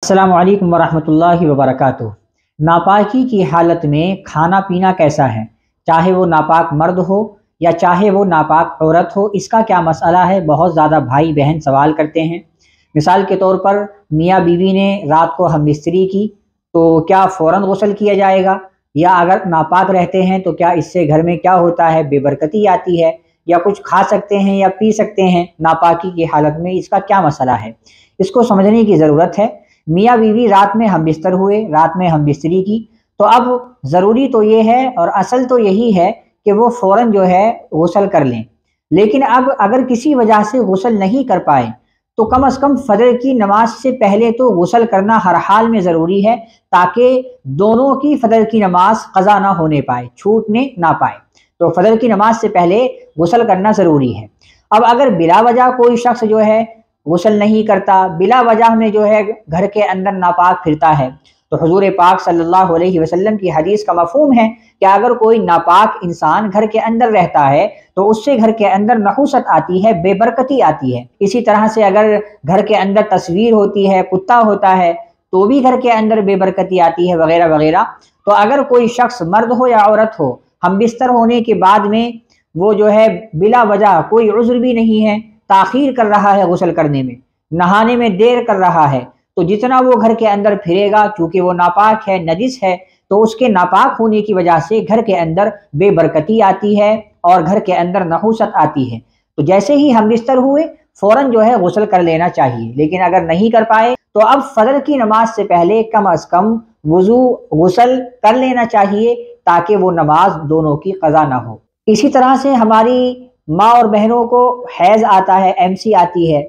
अस्सलामु अलैकुम वरहमतुल्लाहि वबरकातुहू। नापाकी की हालत में खाना पीना कैसा है, चाहे वो नापाक मर्द हो या चाहे वो नापाक औरत हो, इसका क्या मसला है। बहुत ज़्यादा भाई बहन सवाल करते हैं। मिसाल के तौर पर मियाँ बीवी ने रात को हमबिस्तरी की तो क्या फ़ौरन गुस्ल किया जाएगा, या अगर नापाक रहते हैं तो क्या इससे घर में क्या होता है, बेबरकती आती है, या कुछ खा सकते हैं या पी सकते हैं नापाकी की हालत में, इसका क्या मसला है। इसको समझने की ज़रूरत है। मियाँ बीवी रात में हम बिस्तर हुए, रात में हम बिस्तरी की, तो अब ज़रूरी तो ये है और असल तो यही है कि वो फ़ौरन जो है गुस्ल कर लें। लेकिन अब अगर किसी वजह से गुस्ल नहीं कर पाए तो कम से कम फजर की नमाज से पहले तो गुस्ल करना हर हाल में ज़रूरी है, ताकि दोनों की फजर की नमाज क़ज़ा ना होने पाए, छूटने ना पाए। तो फजर की नमाज से पहले गुस्ल करना ज़रूरी है। अब अगर बिला वजह कोई शख्स जो है गुस्ल नहीं करता, बिला वजह में जो है घर के अंदर नापाक फिरता है, तो हुजूर पाक सल्लल्लाहु अलैहि वसल्लम की हदीस का मफ़हूम है कि अगर कोई नापाक इंसान घर के अंदर रहता है तो उससे घर के अंदर नहूसत आती है, बेबरकती आती है। इसी तरह से अगर घर के अंदर तस्वीर होती है, कुत्ता होता है, तो भी घर के अंदर बेबरकती आती है, वगैरह वगैरह। तो अगर कोई शख्स मर्द हो या औरत हो, हम बिस्तर होने के बाद में वो जो है बिला वजह कोई उज़्र भी नहीं है, ताख़ीर कर रहा है गुस्ल करने में, नहाने में देर कर रहा है, तो जितना वो घर के अंदर फिरेगा, चूँकि वो नापाक है, नजिस है, तो उसके नापाक होने की वजह से घर के अंदर बेबरकती आती है और घर के अंदर नहूसत आती है। तो जैसे ही हम बिस्तर हुए फ़ौरन जो है गुस्ल कर लेना चाहिए। लेकिन अगर नहीं कर पाए तो अब फजर की नमाज से पहले कम अज़ कम वुज़ू गुस्ल कर लेना चाहिए, ताकि वो नमाज दोनों की क़ज़ा ना हो। इसी तरह से हमारी माँ और बहनों को हैज़ आता है, एमसी आती है,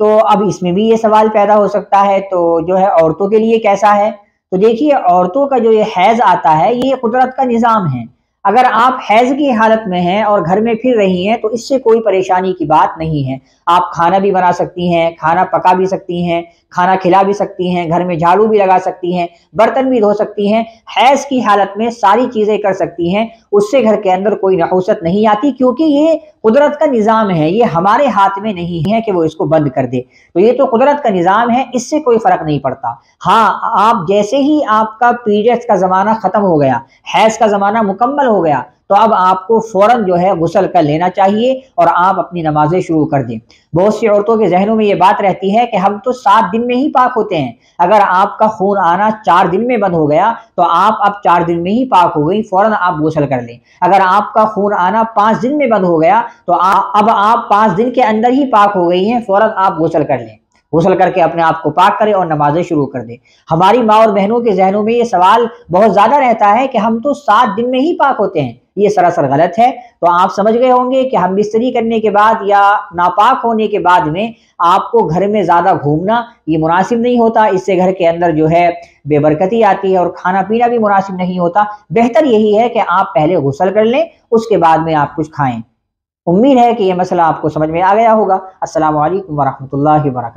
तो अब इसमें भी ये सवाल पैदा हो सकता है, तो जो है औरतों के लिए कैसा है। तो देखिए, औरतों का जो ये हैज़ आता है ये कुदरत का निज़ाम है। अगर आप हैज़ की हालत में हैं और घर में फिर रही हैं तो इससे कोई परेशानी की बात नहीं है। आप खाना भी बना सकती हैं, खाना पका भी सकती हैं, खाना खिला भी सकती हैं, घर में झाड़ू भी लगा सकती हैं, बर्तन भी धो सकती हैं। हैज़ की हालत में सारी चीज़ें कर सकती हैं, उससे घर के अंदर कोई नहूसत नहीं आती, क्योंकि ये कुदरत का निज़ाम है, ये हमारे हाथ में नहीं है कि वो इसको बंद कर दे। तो ये तो कुदरत का निज़ाम है, इससे कोई फ़र्क नहीं पड़ता। हाँ, आप जैसे ही आपका पीरियड्स का ज़माना ख़त्म हो गया, हैज़ का ज़माना मुकम्मल हो गया, तो अब आपको फ़ौरन जो है गुस्ल कर लेना चाहिए और आप अपनी नमाज़ें शुरू कर दें। बहुत सी औरतों के जहनों में ये बात रहती है कि हम तो 7 दिन में ही पाक होते हैं। अगर आपका खून आना 4 दिन में बंद हो गया तो आप अब 4 दिन में ही पाक हो गई, फ़ौरन आप गुस्ल कर लें। अगर आपका खून आना 5 दिन में बंद हो गया तो अब आप 5 दिन के अंदर ही पाक हो गई हैं, फ़ौरन आप गुस्ल कर लें। गुस्ल करके अपने आप को पाक करें और नमाजें शुरू कर दें। हमारी माँ और बहनों के जहनों में ये सवाल बहुत ज़्यादा रहता है कि हम तो 7 दिन में ही पाक होते हैं। ये सरासर गलत है। तो आप समझ गए होंगे कि हम बिस्तरी करने के बाद या नापाक होने के बाद में आपको घर में ज़्यादा घूमना ये मुनासिब नहीं होता। इससे घर के अंदर जो है बेबरकती आती है और खाना पीना भी मुनासिब नहीं होता। बेहतर यही है कि आप पहले गुस्ल कर लें, उसके बाद में आप कुछ खाएं। उम्मीद है कि ये मसला आपको समझ में आ गया होगा। अस्सलामु अलैकुम वरहमतुल्लाहि वबरकातुहू।